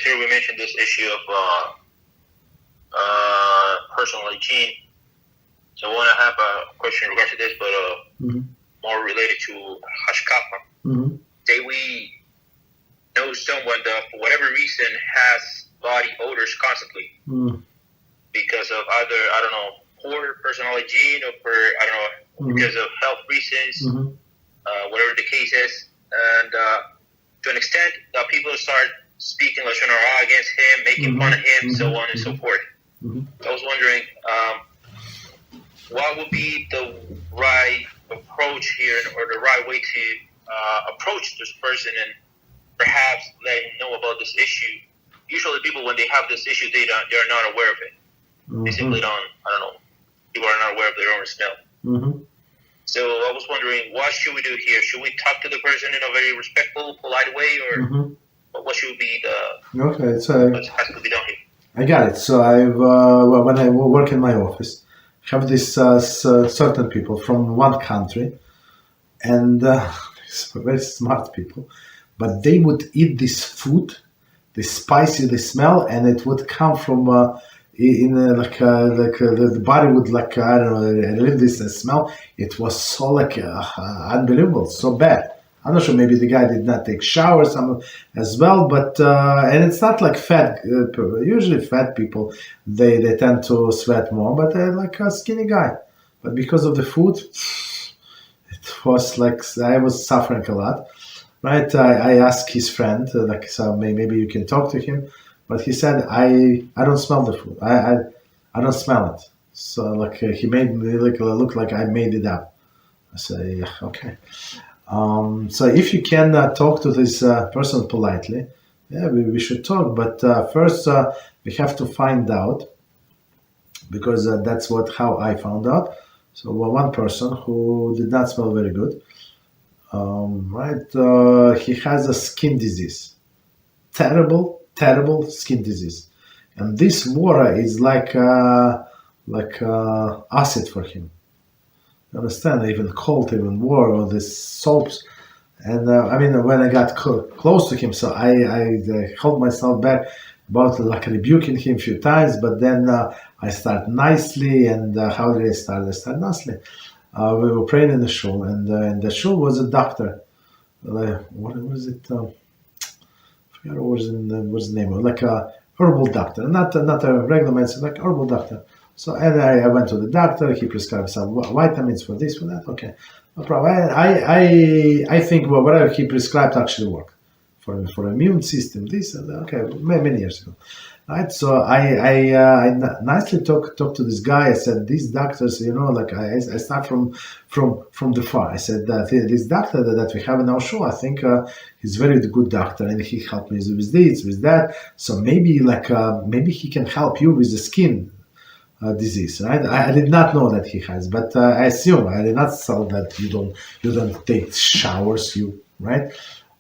year we mentioned this issue of personal hygiene. So I want to have a question in regards to this, but more related to Hashkafa. Say we know someone that, for whatever reason, has body odors constantly because of either, I don't know, poor personal hygiene or for, I don't know, because of health reasons, whatever the case is. And to an extent, people start speaking Lashon Hara against him, making fun of him, so on and so forth. I was wondering, what would be the right approach here, or the right way to approach this person and perhaps let him know about this issue? Usually people, when they have this issue, they're not aware of it. They simply don't, I don't know, people are not aware of their own smell. So I was wondering, what should we do here? Should we talk to the person in a very respectful, polite way, or what should be what has to be done here? I got it. So when I work in my office, I have these certain people from one country, and very smart people, but they would eat this food, the spicy, the smell, and it would come from the body would I don't know, relieve this smell. It was so unbelievable, so bad. I'm not sure, maybe the guy did not take showers as well, but and it's not like fat. Usually fat people, they tend to sweat more, but like a skinny guy. But because of the food, it was like I was suffering a lot. Right? I asked his friend, so maybe you can talk to him, but he said I don't smell the food. I don't smell it. So he made me look like I made it up. I say, yeah, okay. So if you can talk to this person politely, yeah, we should talk. But first we have to find out, because that's how I found out. So one person who did not smell very good, he has a skin disease, terrible skin disease, and this water is like acid for him. You understand? Even cold, even warm, or these soaps. And when I got close to him, so I held myself back about rebuking him a few times, but then I start nicely. And how did I start? I start nicely. We were praying in the shul, and in the shul was a doctor. What was it? I forgot what's the name of, like a herbal doctor, not a regular medicine, like herbal doctor. So, and I went to the doctor. He prescribed some vitamins for this, for that. Okay, no problem. I think whatever he prescribed actually worked for immune system. This and okay, many years ago, right? So I nicely talked to this guy. I said, these doctors, I start from the far. I said that this doctor that we have in our show, I think he's very good doctor, and he helped me with this, with that. So maybe maybe he can help you with the skin disease, right? I did not know that he has, but I assume I did not tell that you don't take showers, right?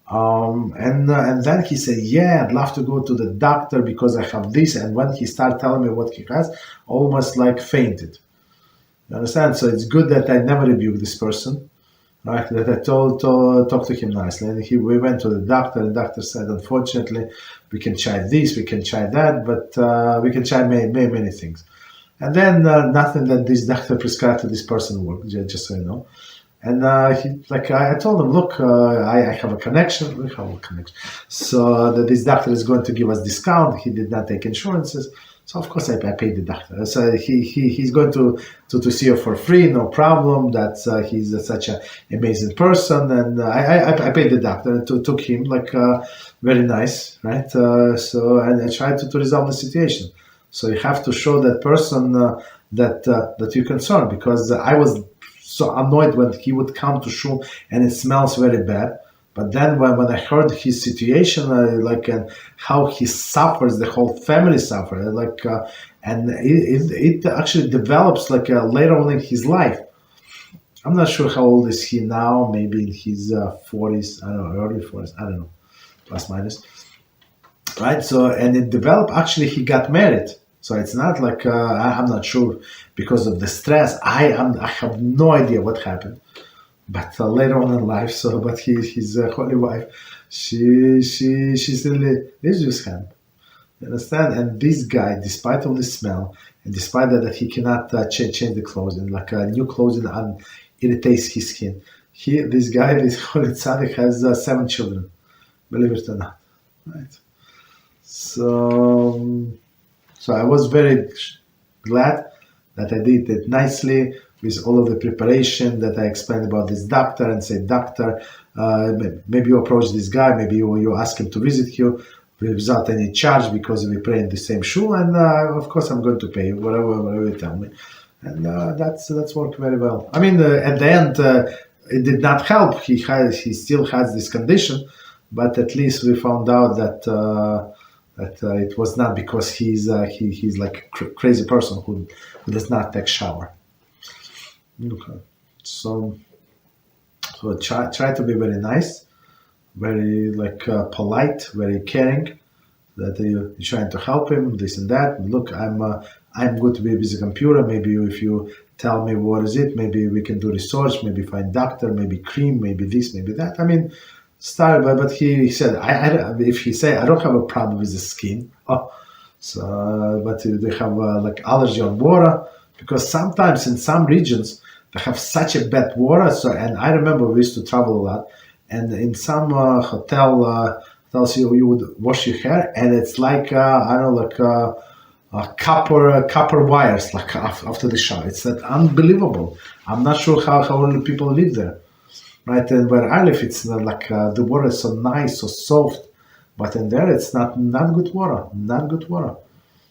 And then he said, yeah, I'd love to go to the doctor because I have this. And when he started telling me what he has, almost fainted. You understand? So it's good that I never rebuked this person, right? That I talked to him nicely. And we went to the doctor, and the doctor said, unfortunately, we can try this, we can try that, but we can try many things. And then nothing that this doctor prescribed to this person worked, just so you know. And I told him, look, I have a connection. We have a connection. So that this doctor is going to give us discount. He did not take insurances. So of course I paid the doctor. So he's going to see you for free, no problem. That's he's such an amazing person. And I paid the doctor and took him very nice, right? And I tried to resolve the situation. So you have to show that person that you're concerned, because I was so annoyed when he would come to shul and it smells very bad. But then when I heard his situation, and how he suffers, the whole family suffers, and it actually develops later on in his life. I'm not sure how old is he now, maybe in his 40s, I don't know, early 40s, I don't know, plus minus. Right, so, and it developed, actually he got married. So it's not I'm not sure, because of the stress. I have no idea what happened. But later on in life, but his holy wife, she still lives with him. You understand? And this guy, despite of the smell, and despite that he cannot change the clothing, like new clothing irritates his skin. This guy, this holy tzaddik, has 7 children, believe it or not, right? So I was very glad that I did it nicely with all of the preparation that I explained about this doctor and say, doctor, maybe you approach this guy, maybe you ask him to visit you without any charge because we pray in the same shul, and of course I'm going to pay you whatever you tell me, and that's worked very well. I mean, at the end, it did not help. He still has this condition, but at least we found out that it was not because he's like a crazy person who does not take shower. Okay, so try to be very nice, very polite, very caring. That you're trying to help him, this and that. Look, I'm good to be with the computer. Maybe if you tell me what is it, maybe we can do research, maybe find doctor, maybe cream, maybe this, maybe that. I mean, start. But he said, if he say I don't have a problem with the skin. But they have allergy on water, because sometimes in some regions they have such a bad water. So, and I remember we used to travel a lot, and in some hotels you would wash your hair, and it's like copper wires after the shower. It's unbelievable. I'm not sure how only people live there, right? And where I live, it's the water is so nice, so soft, but in there it's not good water, not good water.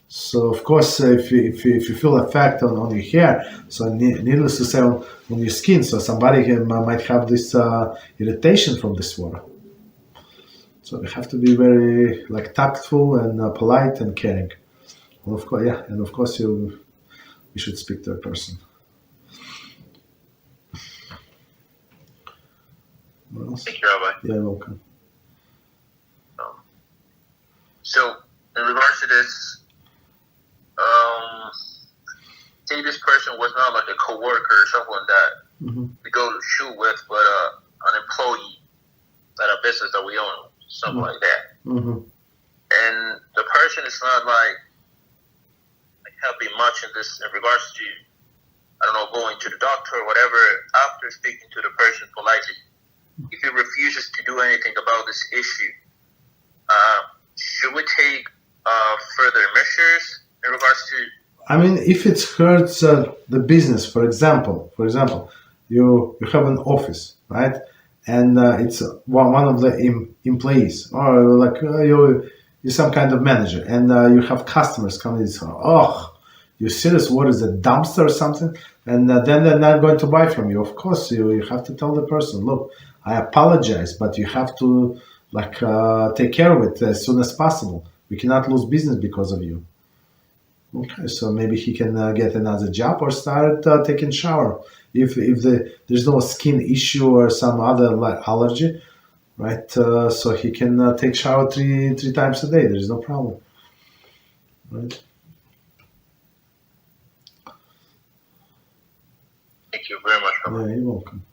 So of course, if you feel effect on your hair, so needless to say on your skin, so somebody might have this irritation from this water. So we have to be very tactful and polite and caring. And of course, you should speak to a person. What else? Thank you, Rabbi. Yeah, you're welcome. So, in regards to this, say this person was not like a coworker or someone that we go to shoot with, but an employee at a business that we own, something like that. And the person is not helping much in regards to, I don't know, going to the doctor or whatever. After speaking to the person politely, if he refuses to do anything about this issue, should we take further measures in regards to? I mean, if it hurts the business, for example, you have an office, right? And it's one of the employees, or you're some kind of manager, and you have customers coming and say, "Oh, you serious? What is a dumpster or something?" And then they're not going to buy from you. Of course, you have to tell the person, "Look, I apologize, but you have to take care of it as soon as possible. We cannot lose business because of you." Okay, so maybe he can get another job or start taking shower. If there's no skin issue or some other allergy, right? So he can take shower three times a day. There's no problem, right? Thank you very much, Rabbi. Yeah, you're welcome.